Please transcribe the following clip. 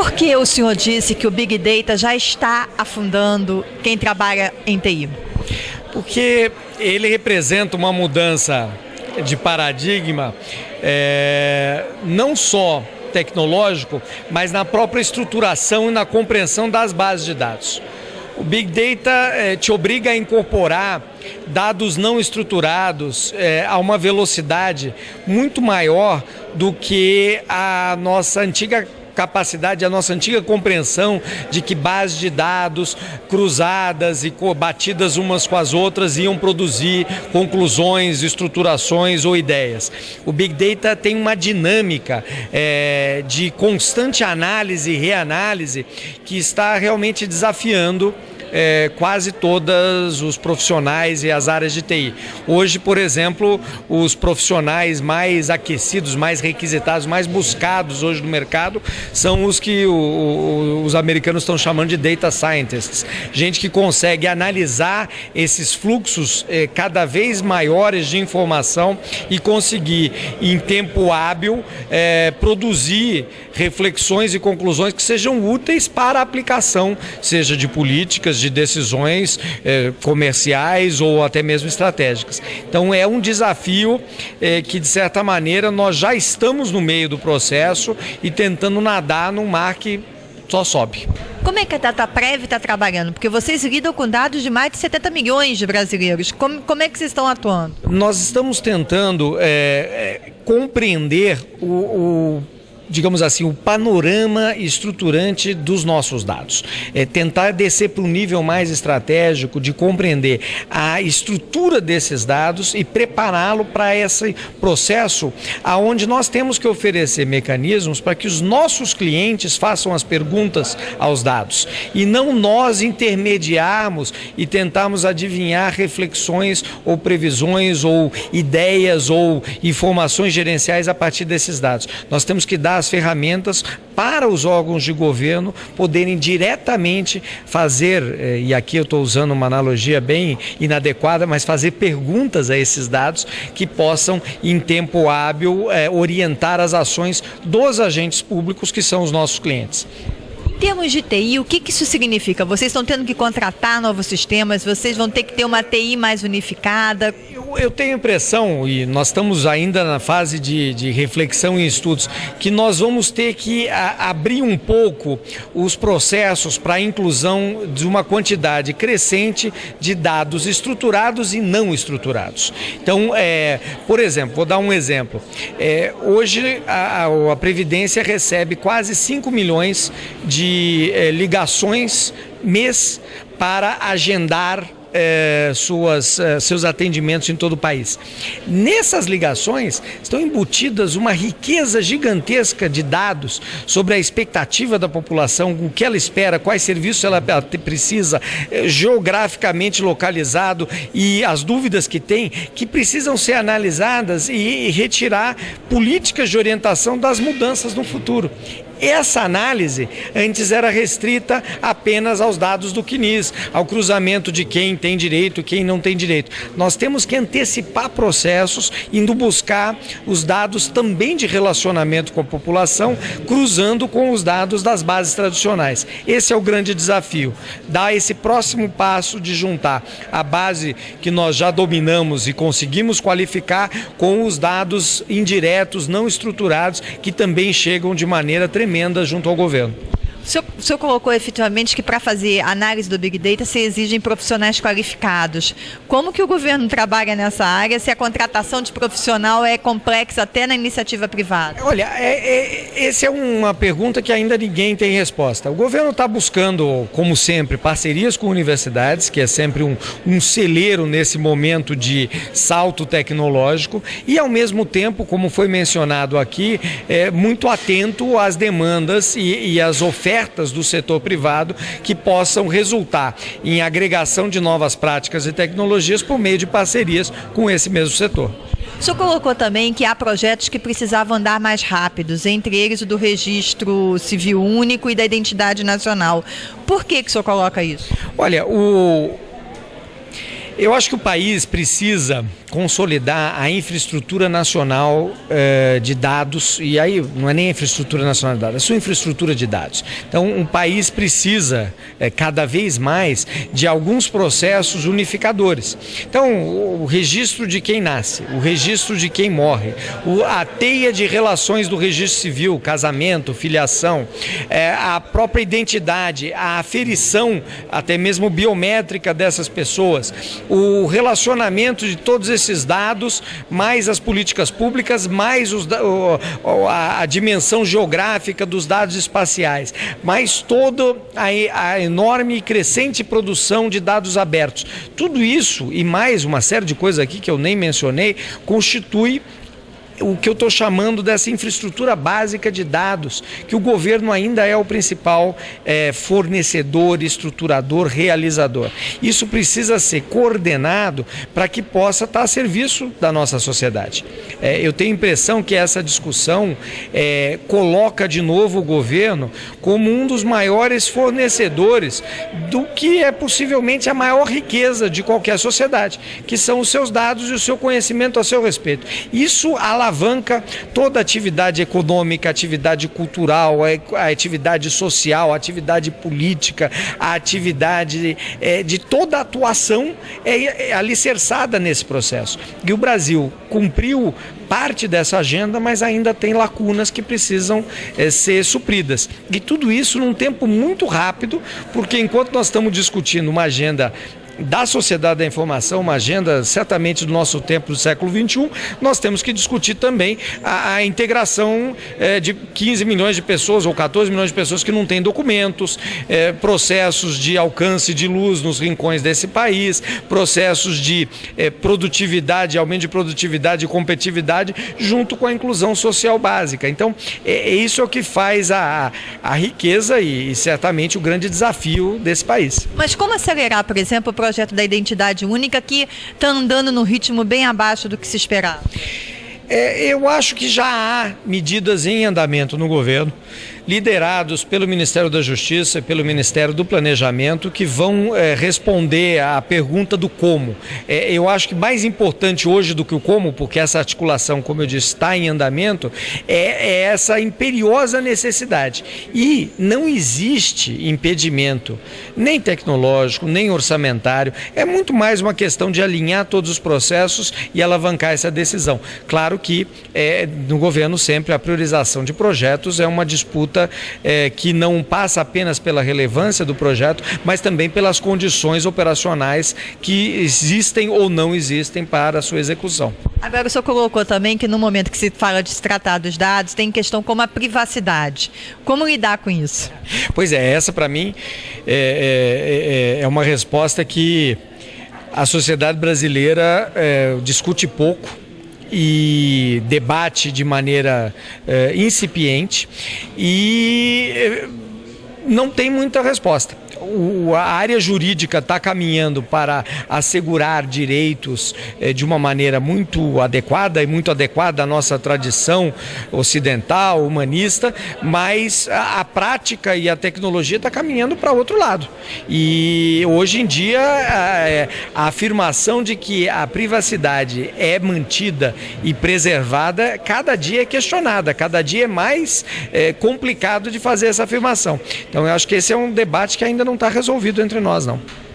Por que o senhor disse que o Big Data já está afundando quem trabalha em TI? Porque ele representa uma mudança de paradigma, não só tecnológico, mas na própria estruturação e na compreensão das bases de dados. O Big Data te obriga a incorporar dados não estruturados a uma velocidade muito maior do que a nossa antiga capacidade, a nossa antiga compreensão de que bases de dados cruzadas e batidas umas com as outras iam produzir conclusões, estruturações ou ideias. O Big Data tem uma dinâmica de constante análise e reanálise que está realmente desafiando quase todos os profissionais e as áreas de TI. Hoje, por exemplo, os profissionais mais aquecidos, mais requisitados, mais buscados hoje no mercado são os que os americanos estão chamando de data scientists. Gente que consegue analisar esses fluxos cada vez maiores de informação e conseguir, em tempo hábil, produzir reflexões e conclusões que sejam úteis para a aplicação, seja de políticas, de decisões comerciais ou até mesmo estratégicas. Então é um desafio que, de certa maneira, nós já estamos no meio do processo e tentando nadar num mar que só sobe. Como é que a Dataprev está trabalhando? Porque vocês lidam com dados de mais de 70 milhões de brasileiros. Como é que vocês estão atuando? Nós estamos tentando compreender digamos assim, o panorama estruturante dos nossos dados. Tentar descer para um nível mais estratégico de compreender a estrutura desses dados e prepará-lo para esse processo aonde nós temos que oferecer mecanismos para que os nossos clientes façam as perguntas aos dados e não nós intermediarmos e tentarmos adivinhar reflexões ou previsões ou ideias ou informações gerenciais a partir desses dados. Nós temos que dar as ferramentas para os órgãos de governo poderem diretamente fazer, e aqui eu estou usando uma analogia bem inadequada, mas fazer perguntas a esses dados que possam, em tempo hábil, orientar as ações dos agentes públicos que são os nossos clientes. Em termos de TI, o que isso significa? Vocês estão tendo que contratar novos sistemas, vocês vão ter que ter uma TI mais unificada? Eu tenho a impressão, e nós estamos ainda na fase de reflexão e estudos, que nós vamos ter que abrir um pouco os processos para a inclusão de uma quantidade crescente de dados estruturados e não estruturados. Então, por exemplo, vou dar um exemplo. Hoje a Previdência recebe quase 5 milhões de ligações mês para agendar seus atendimentos em todo o país. Nessas ligações estão embutidas uma riqueza gigantesca de dados sobre a expectativa da população, o que ela espera, quais serviços ela precisa, geograficamente localizado e as dúvidas que tem, que precisam ser analisadas e retirar políticas de orientação das mudanças no futuro. Essa análise antes era restrita apenas aos dados do CNIS, ao cruzamento de quem tem direito e quem não tem direito. Nós temos que antecipar processos, indo buscar os dados também de relacionamento com a população, cruzando com os dados das bases tradicionais. Esse é o grande desafio, dar esse próximo passo de juntar a base que nós já dominamos e conseguimos qualificar com os dados indiretos, não estruturados, que também chegam de maneira tremenda junto ao governo. O senhor colocou efetivamente que para fazer análise do Big Data se exigem profissionais qualificados. Como que o governo trabalha nessa área se a contratação de profissional é complexa até na iniciativa privada? Olha, essa é uma pergunta que ainda ninguém tem resposta. O governo está buscando, como sempre, parcerias com universidades, que é sempre um celeiro nesse momento de salto tecnológico e, ao mesmo tempo, como foi mencionado aqui, muito atento às demandas e às ofertas do setor privado que possam resultar em agregação de novas práticas e tecnologias por meio de parcerias com esse mesmo setor. O senhor colocou também que há projetos que precisavam andar mais rápidos, entre eles o do registro civil único e da identidade nacional. Por que o senhor coloca isso? Olha, eu acho que o país precisa consolidar a infraestrutura nacional de dados, e aí não é nem a infraestrutura nacional de dados, é a sua infraestrutura de dados. Então, um país precisa cada vez mais de alguns processos unificadores. Então, o registro de quem nasce, o registro de quem morre, a teia de relações do registro civil, casamento, filiação, a própria identidade, a aferição até mesmo biométrica dessas pessoas, o relacionamento de todos esses dados, mais as políticas públicas, mais a dimensão geográfica dos dados espaciais, mais toda a enorme e crescente produção de dados abertos. Tudo isso e mais uma série de coisas aqui que eu nem mencionei, constitui o que eu estou chamando dessa infraestrutura básica de dados, que o governo ainda é o principal fornecedor, estruturador, realizador. Isso precisa ser coordenado para que possa estar a serviço da nossa sociedade. Eu tenho a impressão que essa discussão coloca de novo o governo como um dos maiores fornecedores do que é possivelmente a maior riqueza de qualquer sociedade, que são os seus dados e o seu conhecimento a seu respeito. Isso alavanca toda a atividade econômica, a atividade cultural, a atividade social, a atividade política, a atividade de toda a atuação alicerçada nesse processo. E o Brasil cumpriu parte dessa agenda, mas ainda tem lacunas que precisam ser supridas. E tudo isso num tempo muito rápido, porque enquanto nós estamos discutindo uma agenda da sociedade da informação, uma agenda certamente do nosso tempo do século XXI, nós temos que discutir também a integração de 15 milhões de pessoas ou 14 milhões de pessoas que não têm documentos, processos de alcance de luz nos rincões desse país, processos de produtividade, aumento de produtividade e competitividade junto com a inclusão social básica. Então, isso é o que faz a riqueza e certamente o grande desafio desse país. Mas como acelerar, por exemplo, o projeto da identidade única, que está andando no ritmo bem abaixo do que se esperava? Eu acho que já há medidas em andamento no governo, liderados pelo Ministério da Justiça e pelo Ministério do Planejamento, que vão responder à pergunta do como. Eu acho que mais importante hoje do que o como, porque essa articulação, como eu disse, está em andamento, é essa imperiosa necessidade. E não existe impedimento, nem tecnológico, nem orçamentário. É muito mais uma questão de alinhar todos os processos e alavancar essa decisão. Claro que no governo sempre a priorização de projetos é uma disputa que não passa apenas pela relevância do projeto, mas também pelas condições operacionais que existem ou não existem para a sua execução. Agora, o senhor colocou também que no momento que se fala de se tratar dos dados, tem questão como a privacidade. Como lidar com isso? Pois essa para mim é uma resposta que a sociedade brasileira discute pouco e debate de maneira incipiente e não tem muita resposta. A área jurídica está caminhando para assegurar direitos de uma maneira muito adequada e muito adequada à nossa tradição ocidental, humanista, mas a prática e a tecnologia está caminhando para outro lado. E hoje em dia a afirmação de que a privacidade é mantida e preservada cada dia é questionada, cada dia é mais complicado de fazer essa afirmação. Então eu acho que esse é um debate que ainda não está resolvido entre nós, não.